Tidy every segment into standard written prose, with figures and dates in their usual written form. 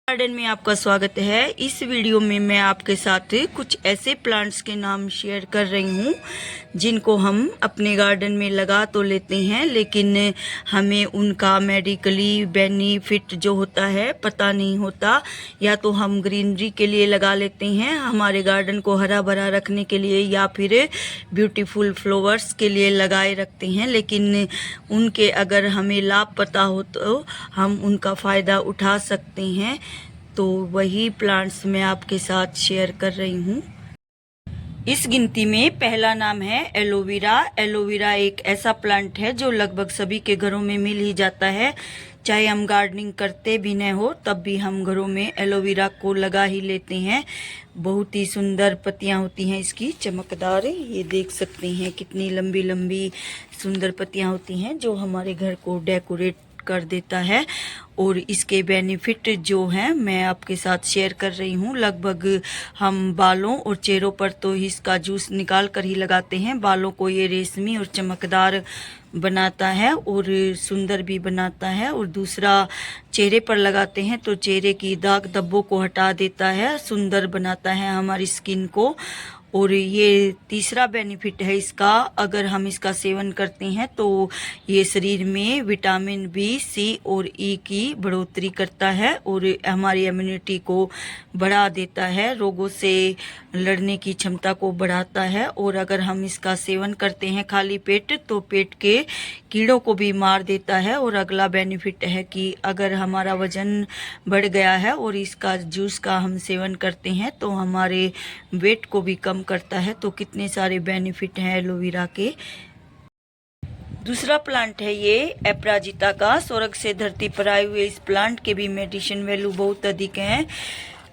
Garden में आपका स्वागत है। इस वीडियो में मैं आपके साथ कुछ ऐसे प्लांट्स के नाम शेयर कर रही हूँ जिनको हम अपने गार्डन में लगा तो लेते हैं, लेकिन हमें उनका मेडिकली बेनिफिट जो होता है पता नहीं होता। या तो हम ग्रीनरी के लिए लगा लेते हैं, हमारे गार्डन को हरा भरा रखने के लिए, या फिर ब्यूटीफुल फ्लावर्स के लिए लगाए रखते हैं, लेकिन उनके अगर हमें लाभ पता हो तो हम उनका फ़ायदा उठा सकते हैं। तो वही प्लांट्स मैं आपके साथ शेयर कर रही हूँ। इस गिनती में पहला नाम है एलोवेरा। एलोवेरा एक ऐसा प्लांट है जो लगभग सभी के घरों में मिल ही जाता है। चाहे हम गार्डनिंग करते भी न हो तब भी हम घरों में एलोवेरा को लगा ही लेते हैं। बहुत ही सुंदर पत्तियां होती हैं इसकी, चमकदार। ये देख सकते हैं कितनी लंबी लंबी सुंदर पत्तियां होती हैं जो हमारे घर को डेकोरेट कर देता है। और इसके बेनिफिट जो हैं मैं आपके साथ शेयर कर रही हूँ। लगभग हम बालों और चेहरों पर तो इसका जूस निकाल कर ही लगाते हैं। बालों को ये रेशमी और चमकदार बनाता है और सुंदर भी बनाता है। और दूसरा, चेहरे पर लगाते हैं तो चेहरे की दाग धब्बों को हटा देता है, सुंदर बनाता है हमारी स्किन को। और ये तीसरा बेनिफिट है इसका, अगर हम इसका सेवन करते हैं तो ये शरीर में विटामिन बी, सी और ई की बढ़ोतरी करता है और हमारी इम्यूनिटी को बढ़ा देता है, रोगों से लड़ने की क्षमता को बढ़ाता है। और अगर हम इसका सेवन करते हैं खाली पेट तो पेट के कीड़ों को भी मार देता है। और अगला बेनिफिट है कि अगर हमारा वजन बढ़ गया है और इसका जूस का हम सेवन करते हैं तो हमारे वेट को भी कम करता है। तो कितने सारे बेनिफिट हैं एलोवेरा के। दूसरा प्लांट है ये अपराजिता का। स्वर्ग से धरती पर आए हुए इस प्लांट के भी मेडिसिन वैल्यू बहुत अधिक हैं।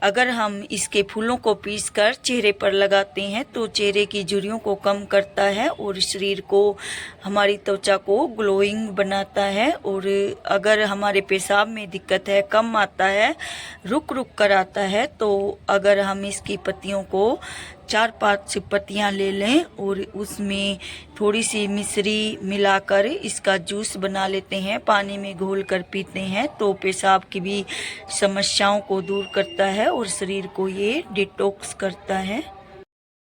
अगर हम इसके फूलों को पीसकर चेहरे पर लगाते हैं तो चेहरे की झुर्रियों को कम करता है और शरीर को, हमारी त्वचा को ग्लोइंग बनाता है। और अगर हमारे पेशाब में दिक्कत है, कम आता है, रुक रुक कर आता है, तो अगर हम इसकी पत्तियों को 4-5 पत्तियां ले लें और उसमें थोड़ी सी मिश्री मिलाकर इसका जूस बना लेते हैं, पानी में घोल कर पीते हैं, तो पेशाब की भी समस्याओं को दूर करता है और शरीर को ये डिटॉक्स करता है।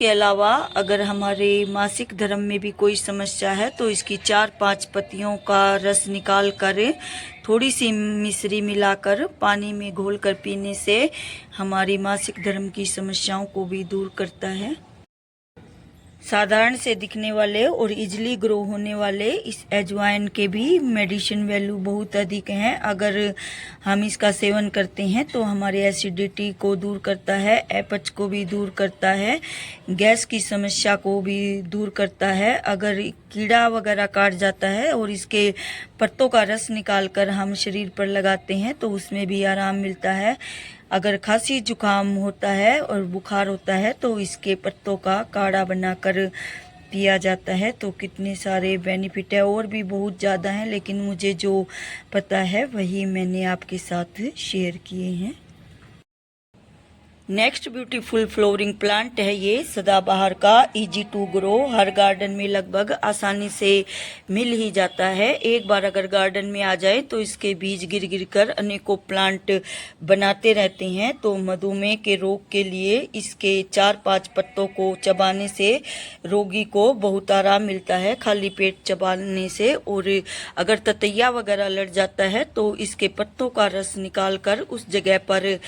इसके अलावा अगर हमारे मासिक धर्म में भी कोई समस्या है तो इसकी 4-5 पत्तियों का रस निकाल कर थोड़ी सी मिश्री मिलाकर पानी में घोल कर पीने से हमारी मासिक धर्म की समस्याओं को भी दूर करता है। साधारण से दिखने वाले और इजीली ग्रो होने वाले इस अजवाइन के भी मेडिसिन वैल्यू बहुत अधिक हैं। अगर हम इसका सेवन करते हैं तो हमारे एसिडिटी को दूर करता है, अपच को भी दूर करता है, गैस की समस्या को भी दूर करता है। अगर कीड़ा वगैरह काट जाता है और इसके पत्तों का रस निकाल कर हम शरीर पर लगाते हैं तो उसमें भी आराम मिलता है। अगर खांसी जुकाम होता है और बुखार होता है तो इसके पत्तों का काढ़ा बनाकर पिया जाता है। तो कितने सारे बेनिफिट है, और भी बहुत ज़्यादा हैं, लेकिन मुझे जो पता है वही मैंने आपके साथ शेयर किए हैं। नेक्स्ट ब्यूटीफुल फ्लोरिंग प्लांट है ये सदाबहार का, इजी टू ग्रो। हर गार्डन में लगभग आसानी से मिल ही जाता है। एक बार अगर गार्डन में आ जाए तो इसके बीज गिर गिर कर अनेकों प्लांट बनाते रहते हैं। तो मधुमेह के रोग के लिए इसके 4-5 पत्तों को चबाने से रोगी को बहुत आराम मिलता है, खाली पेट चबाने से। और अगर ततैया वगैरह लड़ जाता है तो इसके पत्तों का रस निकाल कर उस जगह पर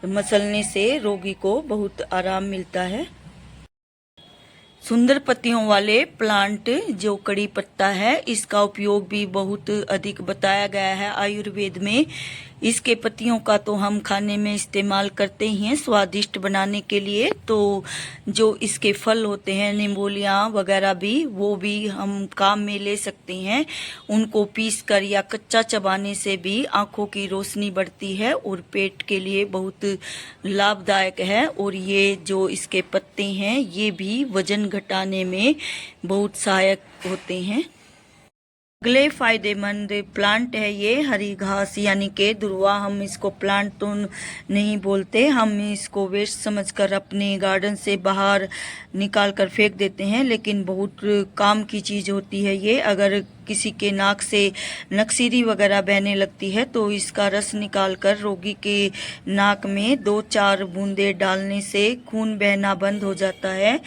मसलने से रोगी को बहुत आराम मिलता है। सुंदर पत्तियों वाले प्लांट जो कड़ी पत्ता है, इसका उपयोग भी बहुत अधिक बताया गया है आयुर्वेद में। इसके पत्तियों का तो हम खाने में इस्तेमाल करते ही हैं स्वादिष्ट बनाने के लिए। तो जो इसके फल होते हैं, निम्बोलियाँ वगैरह भी, वो भी हम काम में ले सकते हैं। उनको पीस कर या कच्चा चबाने से भी आँखों की रोशनी बढ़ती है और पेट के लिए बहुत लाभदायक है। और ये जो इसके पत्ते हैं ये भी वजन घटाने में बहुत सहायक होते हैं। अगले फायदेमंद प्लांट है ये हरी घास यानी के दुर्वा। हम इसको प्लांट तो नहीं बोलते, हम इसको वेस्ट समझकर अपने गार्डन से बाहर निकाल कर फेंक देते हैं, लेकिन बहुत काम की चीज़ होती है ये। अगर किसी के नाक से नक्सीरी वगैरह बहने लगती है तो इसका रस निकाल कर रोगी के नाक में 2-4 बूंदे डालने से खून बहना बंद हो जाता है।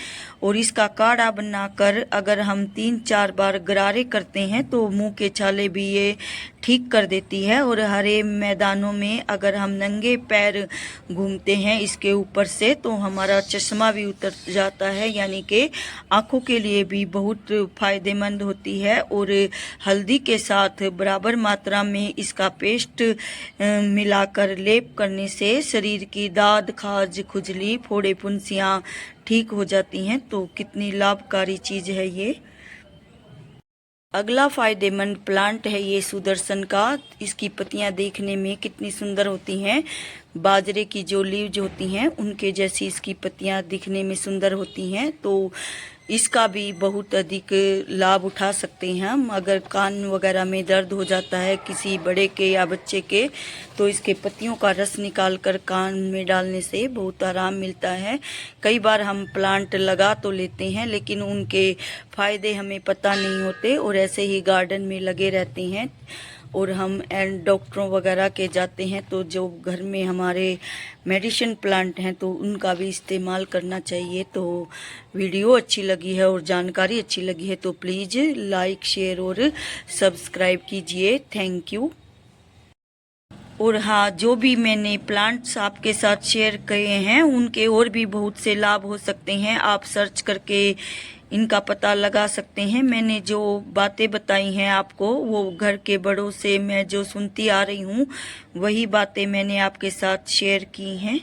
और इसका काढ़ा बनाकर अगर हम 3-4 बार गरारे करते हैं तो मुंह के छाले भी ये ठीक कर देती है। और हरे मैदानों में अगर हम नंगे पैर घूमते हैं इसके ऊपर से तो हमारा चश्मा भी उतर जाता है, यानी कि आँखों के लिए भी बहुत फायदेमंद होती है। और हल्दी के साथ बराबर मात्रा में इसका पेस्ट मिलाकर लेप करने से शरीर की दाद, खाज, खुजली, फोड़े, फुंसियाँ ठीक हो जाती हैं। तो कितनी लाभकारी चीज़ है ये। अगला फायदेमंद प्लांट है ये सुदर्शन का। इसकी पत्तियां देखने में कितनी सुंदर होती हैं, बाजरे की जो लीव्स होती हैं उनके जैसी इसकी पत्तियां दिखने में सुंदर होती हैं। तो इसका भी बहुत अधिक लाभ उठा सकते हैं हम। अगर कान वगैरह में दर्द हो जाता है किसी बड़े के या बच्चे के तो इसके पत्तियों का रस निकाल कर कान में डालने से बहुत आराम मिलता है। कई बार हम प्लांट लगा तो लेते हैं लेकिन उनके फ़ायदे हमें पता नहीं होते और ऐसे ही गार्डन में लगे रहते हैं। और हम डॉक्टरों वगैरह के जाते हैं तो जो घर में हमारे मेडिसिन प्लांट हैं तो उनका भी इस्तेमाल करना चाहिए। तो वीडियो अच्छी लगी है और जानकारी अच्छी लगी है तो प्लीज़ लाइक, शेयर और सब्सक्राइब कीजिए। Thank you. और हाँ, जो भी मैंने प्लांट्स आपके साथ शेयर किए हैं उनके और भी बहुत से लाभ हो सकते हैं। आप सर्च करके इनका पता लगा सकते हैं। मैंने जो बातें बताई हैं आपको वो घर के बड़ों से मैं जो सुनती आ रही हूँ वही बातें मैंने आपके साथ शेयर की हैं।